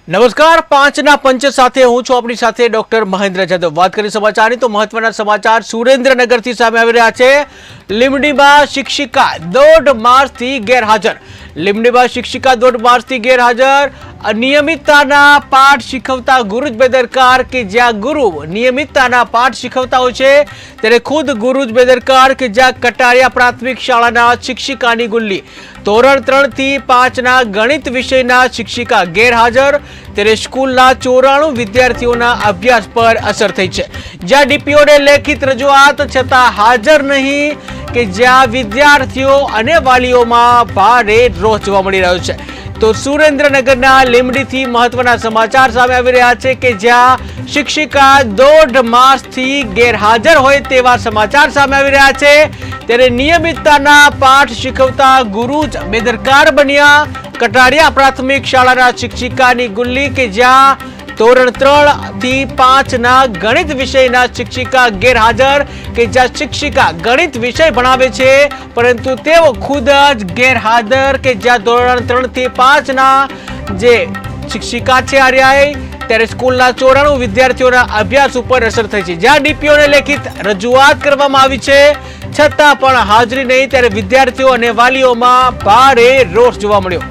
નમસ્કાર, પાંચના પંચ સાથે હું છું આપણી સાથે ડોક્ટર મહેન્દ્ર જાદવ। વાત કરી સમાચારની તો મહત્વના સમાચાર સુરેન્દ્રનગરથી સામે આવી રહ્યા છે। લીંબડીમાં શિક્ષિકા 1.5 માસથી ગેરહાજર। લીંબડીમાં શિક્ષિકા 1.5 માસથી ગેરહાજર। અનિયમિતતાના પાઠ શીખવતા ગુરુ જ બેદરકાર કે જ્યાં ગુરુ નિયમિતતાના પાઠ શીખવતા હોય છે ત્યારે ખુદ ગુરુ જ બેદરકાર કે જ્યાં કટારિયા પ્રાથમિક શાળાના શિક્ષિકાની ગુલ્લી। ધોરણ 3 થી 5ના ગણિત વિષયના શિક્ષિકા ગેરહાજર ત્યારે સ્કૂલના 94 વિદ્યાર્થીઓના અભ્યાસ પર અસર થઈ છે। જ્યાં ડીપીઓને લેખિત રજૂઆત છતાં હાજર નહીં કે જ્યાં વિદ્યાર્થીઓ અને વાલીઓમાં ભારે રોષ જોવા મળી રહ્યો છે। તો સુરેન્દ્રનગરના લીંબડીથી મહત્વના સમાચાર સામે આવી રહ્યા છે કે જ્યાં શિક્ષિકા 1.5 માસથી ગેરહાજર હોય તેવા સમાચાર સામે આવી રહ્યા છે ત્યારે નિયમિતતાના પાઠ શીખવતા ગુરુ જ બેદરકાર બન્યા। કટારિયા પ્રાથમિક શાળાના શિક્ષિકાની ગુલ્લી કે જ્યાં ધોરણ 3 થી 5ના ગણિત વિષયના શિક્ષિકા ગેરહાજર કે જ્યાં શિક્ષિકા ગણિત વિષય ભણાવે છે પરંતુ તેઓ ખુદ જ ગેરહાજર કે જ્યાં ધોરણ 3 થી 5ના જે શિક્ષિકા છે આર્યાએ ત્યારે સ્કૂલના 94 વિદ્યાર્થીઓના અભ્યાસ ઉપર અસર થઈ છે। જ્યાં ડીપીઓને લેખિત રજૂઆત કરવામાં આવી છે છતાં પણ હાજરી નહીં ત્યારે વિદ્યાર્થીઓ અને વાલીઓમાં ભારે રોષ જોવા મળ્યો।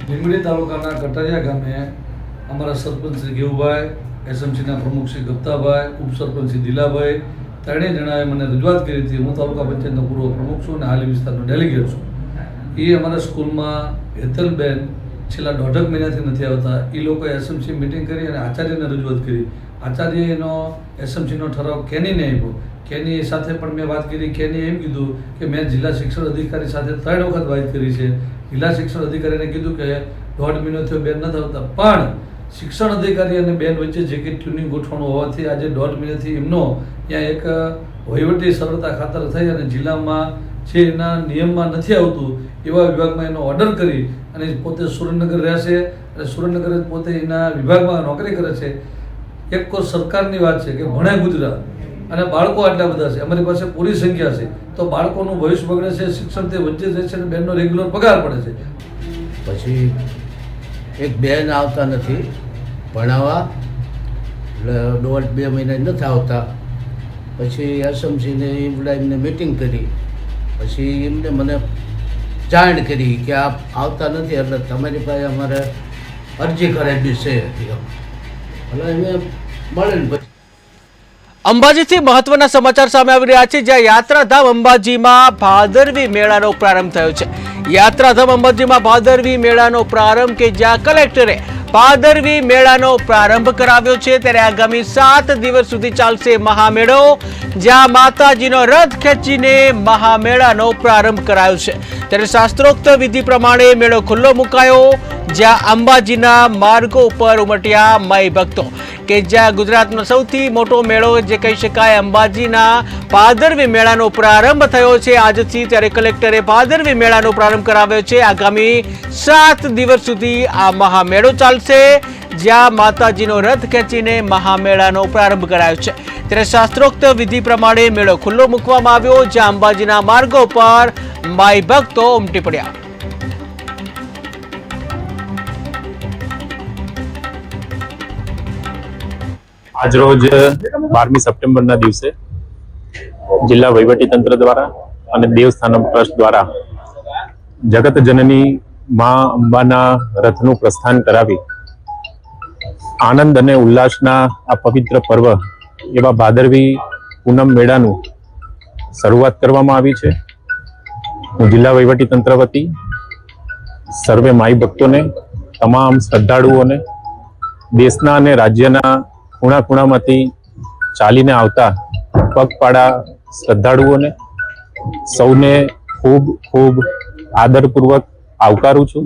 લીંબડી તાલુકાના કટારિયા ગામે અમારા સરપંચ શ્રી ગેવુભાઈ, એસએમસીના પ્રમુખ શ્રી ગપ્તાભાઈ, ઉપસરપંચ શ્રી દિલાભાઈ ત્રણેય જણાએ મને રજૂઆત કરી હતી। હું તાલુકા પંચાયતનો પૂર્વ પ્રમુખ છું અને હાલ વિસ્તારનો ડેલિગેટ છું। એ અમારા સ્કૂલમાં હેતલબેન છેલ્લા 1.5 મહિનાથી નથી આવતા। એ લોકોએ એસએમસી મિટિંગ કરી અને આચાર્યને રજૂઆત કરી। આચાર્યએ એનો એસએમસીનો ઠરાવ કેનીને આપ્યો। કેની સાથે પણ મેં વાત કરી। કેની એમ કીધું કે મેં જિલ્લા શિક્ષણ અધિકારી સાથે 3 વખત વાત કરી છે। જિલ્લા શિક્ષણ અધિકારીને કીધું કે 1.5 મહિનો થયો બેન નથી આવતા, પણ શિક્ષણ અધિકારી અને બેન વચ્ચે જે કંઈ ટ્યુનિંગ ગોઠવણું હોવાથી આજે 1.5 મહિનાથી એમનો ત્યાં એક વહીવટી સરળતા ખાતર થઈ અને જિલ્લામાં જે એના નિયમમાં નથી આવતું એવા વિભાગમાં એનો ઓર્ડર કરી અને પોતે સુરેન્દ્રનગર રહેશે અને સુરેન્દ્રનગર પોતે એના વિભાગમાં નોકરી કરે છે। એક સરકારની વાત છે કે ભણે ગુજરાત અને બાળકો આટલા બધા છે, અમારી પાસે પૂરી સંખ્યા છે, તો બાળકોનું ભવિષ્ય બગડે છે, શિક્ષણ તે વચ્ચે જાય છે અને બેનનો રેગ્યુલર પગાર પડે છે। પછી એક બેન આવતા નથી ભણાવવા, એટલે 1.5-2 મહિના નથી આવતા। પછી એસએમસીને એમને મિટિંગ કરી, પછી એમને મને જાણ કરી કે આપ આવતા નથી એટલે તમારી પાસે અમારે અરજી કરાવી છે। એટલે એમને મળે પછી અંબાજીથી મહત્વના સમાચાર સામે આવી રહ્યા છે જ્યાં યાત્રાધામ અંબાજીમાં ભાદરવી મેળાનો પ્રારંભ થયો છે। યાત્રાધામ અંબાજીમાં ભાદરવી મેળાનો પ્રારંભ કે જ્યાં કલેક્ટરે ભાદરવી મેળાનો પ્રારંભ કરાવ્યો છે ત્યારે આગામી 7 દિવસ સુધી ચાલશે મહામેળો, જ્યાં માતાજીનો રથ ખેંચીને મહામેળાનો પ્રારંભ કરાયો છે। ત્યારે શાસ્ત્રોક્ત વિધિ પ્રમાણે મેળો ખુલ્લો મુકાયો, જ્યાં અંબાજીના માર્ગો ઉપર ઉમટ્યા માઈ ભક્તો કે જ્યાં ગુજરાતનો સૌથી મોટો મેળો જે કહી શકાય અંબાજીના ભાદરવી મેળાનો પ્રારંભ થયો છે આજથી। ત્યારે કલેક્ટરે ભાદરવી મેળાનો પ્રારંભ કરાવ્યો છે। આગામી 7 દિવસ સુધી આ મહામેળો ચાલશે, જ્યાં માતાજીનો રથ ખેંચીને મહામેળાનો પ્રારંભ કરાયો છે। ત્યારે શાસ્ત્રોક્ત વિધિ પ્રમાણે મેળો ખુલ્લો મૂકવામાં આવ્યો, જ્યાં અંબાજીના માર્ગો પર માઈ ભક્તો ઉમટી પડ્યા। આજરોજ 12મી સપ્ટેમ્બરના દિવસે જિલ્લા વહીવટીતંત્ર દ્વારા અને દેવસ્થાનમ ટ્રસ્ટ દ્વારા જગત જનની મા અંબાના રથનું પ્રસ્થાન કરાવી આનંદ અને ઉલ્લાસના આ પવિત્ર પર્વ એવા ભાદરવી પૂનમ મેળાનું શરૂઆત કરવામાં આવી છે। હું જિલ્લા વહીવટીતંત્ર વતી સર્વે માઈ ભક્તોને, તમામ શ્રદ્ધાળુઓને, દેશના અને રાજ્યના ખૂણા ખૂણામાંથી ચાલીને આવતા પગપાળા શ્રદ્ધાળુઓને સૌને ખૂબ ખૂબ આદરપૂર્વક આવકારું છું।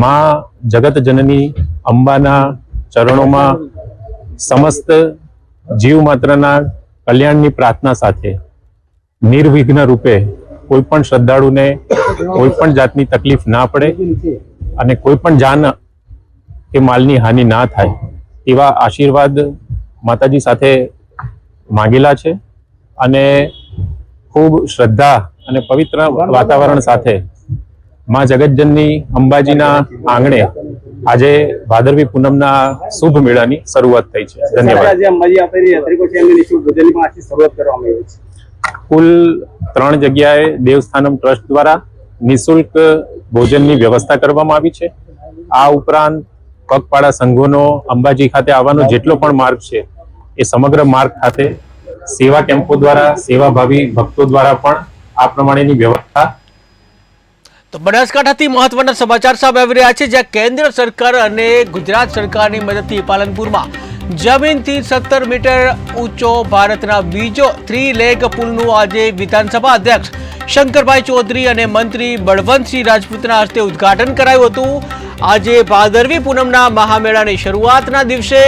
માં જગત જનની અંબાના ચરણોમાં સમસ્ત જીવ માત્રના કલ્યાણની પ્રાર્થના સાથે નિર્વિઘ્ન રૂપે કોઈ પણ શ્રદ્ધાળુને કોઈ પણ જાતની તકલીફ ના પડે અને કોઈ પણ જાન કે માલની હાનિ ના થાય એવા આશીર્વાદ માતાજી સાથે માંગેલા છે અને ખૂબ શ્રદ્ધા અને પવિત્ર વાતાવરણ સાથે માં જગતજનની અંબાજીના આંગણે આજે ભાદરવી પૂનમના શુભ મેળાની શરૂઆત થઈ છે. ધન્યવાદ. આજે અંબાજી આવતા યાત્રિકો છે એમની નિઃશુલ્ક ભોજનની પણ આજથી શરૂઆત કરવામાં આવી છે. કુલ 3 જગ્યાએ દેવસ્થાનમ ટ્રસ્ટ દ્વારા નિઃશુલ્ક ભોજનની વ્યવસ્થા કરવામાં આવી છે. આ ઉપરાંત પગપાળા સંઘોનો અંબાજી ખાતે આવવાનો જેટલો પણ માર્ગ છે એ સમગ્ર માર્ગ ખાતે સેવા કેમ્પો દ્વારા સેવાભાવી ભક્તો દ્વારા પણ આ પ્રમાણેની વ્યવસ્થા. તો બનાસકાંઠાથી મહત્વના સમાચાર સામે આવી રહ્યા છે, જ્યાં કેન્દ્ર સરકાર અને ગુજરાત સરકારની મદદથી પાલનપુરમાં જમીનથી 17 મીટર ઊંચો ભારતના બીજો 3 લેગ પુલનું આજે વિધાનસભા અધ્યક્ષ શંકરભાઈ ચૌધરી અને મંત્રી બળવંતસિંહ રાજપૂતના હસ્તે ઉદ્ઘાટન કરાયું હતું. આજે ભાદરવી પૂનમના મહામેળાની શરૂઆતના દિવસે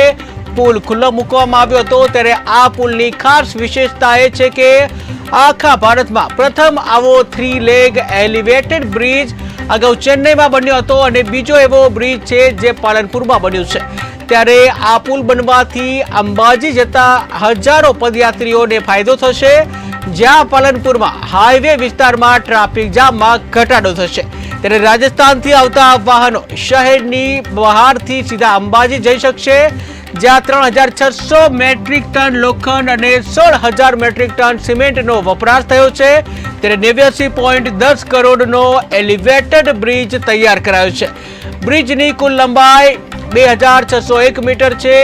પુલ ખુલ્લો મૂકવામાં આવ્યો હતો, ત્યારે આ પુલની ખાસ વિશેષતા એ છે કે આખા ભારતમાં પ્રથમ આવો 3 લેગ એલિવેટેડ બ્રિજ અગાઉ ચેન્નઈમાં બન્યો હતો અને બીજો એવો બ્રિજ છે જે પાલનપુરમાં બન્યો છે. ત્યારે આ પુલ બનવાથી અંબાજી જતા હજારો પદયાત્રીઓને ફાયદો થશે, જ્યાં પાલનપુરમાં હાઈવે વિસ્તારમાં ટ્રાફિક જામમાં ઘટાડો થશે. ત્યારે રાજસ્થાનથી આવતા વાહનો શહેરની બહારથી સીધા અંબાજી જઈ શકશે, જ્યાં 3600 મેટ્રિક ટન લોખંડ અને 16,000 મેટ્રિક ટન સિમેન્ટનો વપરાશ થયો છે. ત્યારે 89.10 કરોડનો એલિવેટેડ બ્રિજ તૈયાર કરાયો છે. બ્રિજની કુલ લંબાઈ 2601 મીટર છે.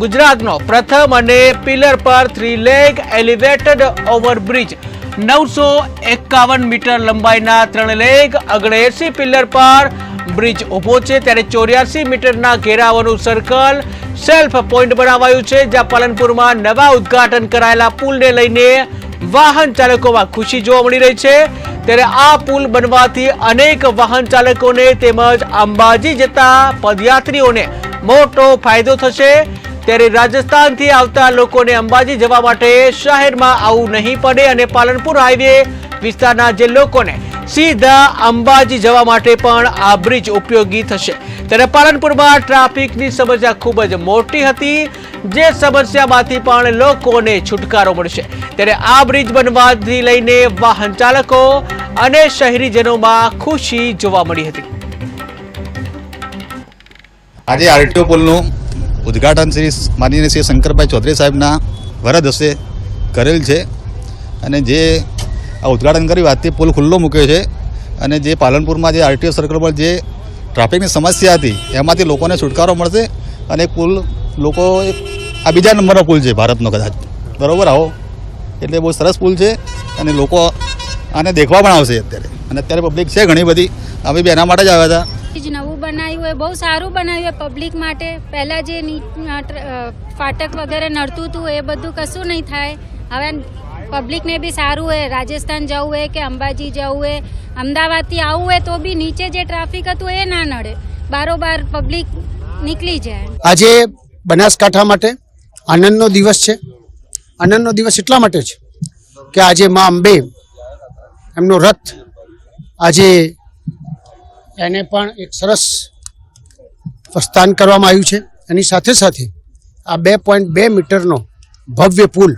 ગુજરાતનો પ્રથમ અને પિલર પર 3 લેગ એલિવેટેડ ઓવરબ્રિજ 951 મીટર લંબાઈના 3 લેગ 79 પિલર પર બ્રિજ ઉભો છે. ત્યારે 84 મીટરના ઘેરાવાનું સર્કલ સેલ્ફ પોઈન્ટ બનાવાયું છે, જ્યાં પાલનપુરમાં નવા ઉદ્ઘાટન કરાયેલા પુલને લઈને વાહન ચાલકોમાં ખુશી જોવા મળી રહી છે. ત્યારે આ પુલ બનવાથી અનેક વાહન ચાલકોને તેમજ અંબાજી જતા પદયાત્રીઓને મોટો ફાયદો થશે. ત્યારે રાજસ્થાનથી આવતા લોકોને અંબાજી જવા માટે શહેરમાં આવવું નહીં પડે અને પાલનપુર હાઈવે વિસ્તારના જે લોકોને સીધા અંબાજી જવા માટે પણ આ બ્રિજ ઉપયોગી થશે. ત્યારે પાલનપુરમાં ટ્રાફિકની સમસ્યા ખૂબ જ મોટી હતી, જે સમસ્યામાંથી પણ લોકોને છુટકારો મળશે. ત્યારે આ બ્રિજ બનવાથી લઈને વાહન ચાલકો અને શહેરીજનોમાં ખુશી જોવા મળી હતી. આજે આરટીઓ પુલનું ઉદ્ઘાટન શ્રી માનનીય શ્રી શંકરભાઈ ચૌધરી સાહેબના વરદ હસ્તે કરેલ છે અને જે આ ઉદ્ઘાટન કર્યું આજથી પુલ ખુલ્લો મૂક્યો છે અને જે પાલનપુરમાં જે આરટીઓ સર્કલ પર જે ટ્રાફિકની સમસ્યા હતી એમાંથી લોકોને છુટકારો મળશે અને પુલ લોકો આ બીજા નંબરનો પુલ છે ભારતનો કદાચ, બરાબર આવો એટલે બહુ સરસ પુલ છે અને લોકો આને દેખવા પણ આવશે અત્યારે. અને અત્યારે પબ્લિક છે ઘણી બધી, અમે બી એના માટે જ આવ્યા હતા. નવું બનાવ્યું હોય, બહુ સારું બનાવ્યું હોય પબ્લિક માટે. પહેલાં જે ફાટક વગેરે નડતું હતું એ બધું કશું નહીં થાય. હવે પબ્લિકને બી સારું હોય, રાજસ્થાન જવું હોય કે અંબાજી જવું હોય, અમદાવાદથી આવવું હોય તો બી નીચે જે ટ્રાફિક હતું એ ના નડે, બારોબાર પબ્લિક નીકળી જાય. આજે બનાસકાંઠા માટે આનંદનો દિવસ છે. આનંદનો દિવસ એટલા માટે છે કે આજે મા અંબે એમનો રથ આજે એને પણ એક સરસ પ્રસ્થાન કરવામાં આવ્યું છે. એની સાથે સાથે આ 2.2 મીટરનો ભવ્ય પુલ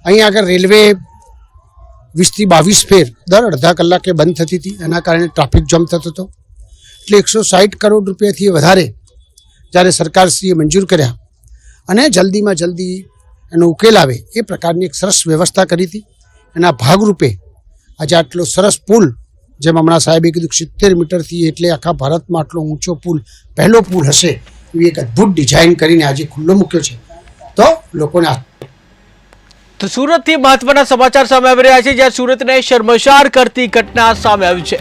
અહીં આગળ રેલવે 20થી 22 ફેર દર અડધા કલાકે બંધ થતી હતી, એના કારણે ટ્રાફિક જામ થતો હતો. એટલે 160 કરોડ રૂપિયાથી વધારે જ્યારે સરકારશ્રીએ મંજૂર કર્યા અને જલ્દીમાં જલ્દી એનો ઉકેલ આવે એ પ્રકારની એક સરસ વ્યવસ્થા કરી હતી. એના ભાગરૂપે આજે આટલો સરસ પુલ, જેમ હમણાં સાહેબે કીધું 70 મીટરથી એટલે આખા ભારતમાં આટલો ઊંચો પુલ પહેલો પુલ હશે એવી એક અદ્ભુત ડિઝાઇન કરીને આજે ખુલ્લો મૂક્યો છે. તો લોકોને તો સુરતથી મહત્વના સમાચાર સામે આવી રહ્યા છે, જ્યાં સુરતને શર્મસાર કરતી ઘટના સામે આવી છે.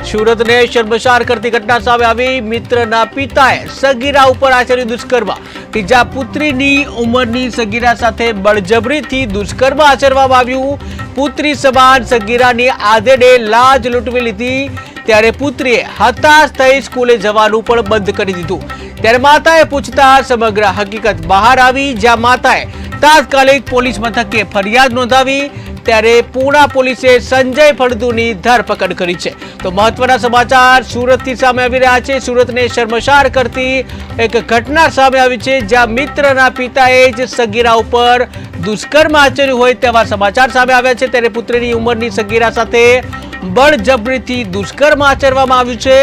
સુરતને શર્મસાર કરતી ઘટના સામે આવી. મિત્રના પિતાએ સગીરા ઉપર આચર્યું દુષ્કર્મ. ત્રીજા પુત્રીની ઉંમરની સગીરા સાથે બળજબરીથી દુષ્કર્મ આચરવામાં આવ્યું. પુત્રી સમાન સગીરાની આદેડે લાજ લૂંટવી લીધી. ત્યારે પુત્રીએ હતાશ થઈ સ્કૂલે જવાનું પણ બંધ કરી દીધું. ત્યારે માતાએ પૂછતા સમગ્ર હકીકત બહાર આવી, જ્યાં માતાએ તાત્કાલિક પોલીસ મથકે ફરિયાદ નોંધાવી. ત્યારે પૂણા પોલીસે સંજય ફળદુની ધરપકડ કરી છે. તો મહત્વના સમાચાર સુરતથી સામે આવી રહ્યા છે. સુરતને શર્મસાર કરતી એક ઘટના સામે આવી છે, જ્યાં મિત્રના પિતાએ જ સગીરા ઉપર દુષ્કર્મ આચર્યું હોય તેવા સમાચાર સામે આવ્યા છે. ત્યારે પુત્રીની ઉંમરની સગીરા સાથે બળજબરીથી દુષ્કર્મ આચરવામાં આવ્યું છે.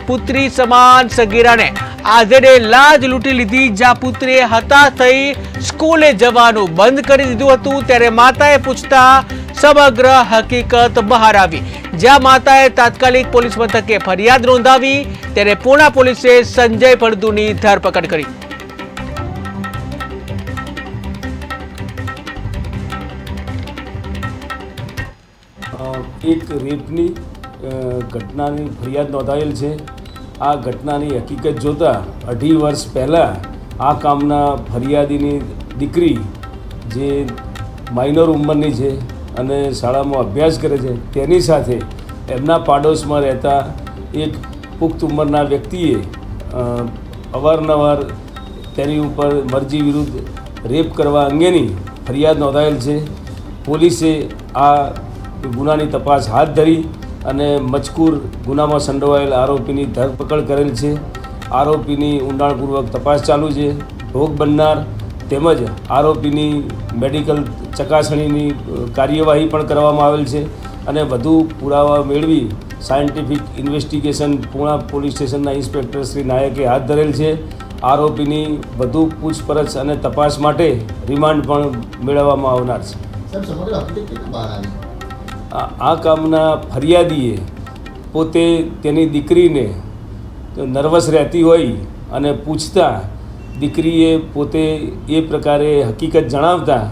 પુત્રી સમાન સગીરાને આધેડે લાજ લૂંટી લીધી, જ્યાં પુત્રીએ હતાશ થઈ સ્કૂલે જવાનું બંધ કરી દીધું હતું. ત્યારે માતાએ પૂછતા સમગ્ર હકીકત બહાર આવી, જ્યાં માતાએ તાત્કાલિક પોલીસ મથકે ફરિયાદ નોંધાવી. ત્યારે પૂણા પોલીસે સંજય ફળદુની ધરપકડ કરી. એક રેપની ઘટનાની ફરિયાદ નોંધાયેલ છે. આ ઘટનાની હકીકત જોતાં 2.5 વર્ષ પહેલાં આ કામના ફરિયાદીની દીકરી, જે માઇનોર ઉંમરની છે અને શાળામાં અભ્યાસ કરે છે, તેની સાથે એમના પાડોશમાં રહેતા એક પુખ્ત ઉંમરના વ્યક્તિએ અવારનવાર તેની ઉપર મરજી વિરુદ્ધ રેપ કરવા અંગેની ફરિયાદ નોંધાયેલ છે. પોલીસે આ ગુનાની તપાસ હાથ ધરી અને મજકૂર ગુનામાં સંડોવાયેલ આરોપીની ધરપકડ કરેલ છે. આરોપીની ઊંડાણપૂર્વક તપાસ ચાલુ છે. ભોગ બનનાર તેમજ આરોપીની મેડિકલ ચકાસણીની કાર્યવાહી પણ કરવામાં આવેલ છે અને વધુ પુરાવા મેળવી સાયન્ટિફિક ઇન્વેસ્ટિગેશન પૂણા પોલીસ સ્ટેશનના ઇન્સ્પેક્ટર શ્રી નાયકે હાથ ધરેલ છે. આરોપીની વધુ પૂછપરછ અને તપાસ માટે રિમાન્ડ પણ મેળવવામાં આવનાર છે. આ કામના ફરિયાદીએ પોતે તેની દીકરીને નર્વસ રહેતી હોય અને પૂછતા દીકરીએ પોતે એ પ્રકારે હકીકત જણાવતા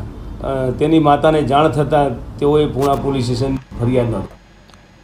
તેની માતાને જાણ થતાં તેઓએ પૂણા પોલીસ સ્ટેશન ફરિયાદ નોંધી.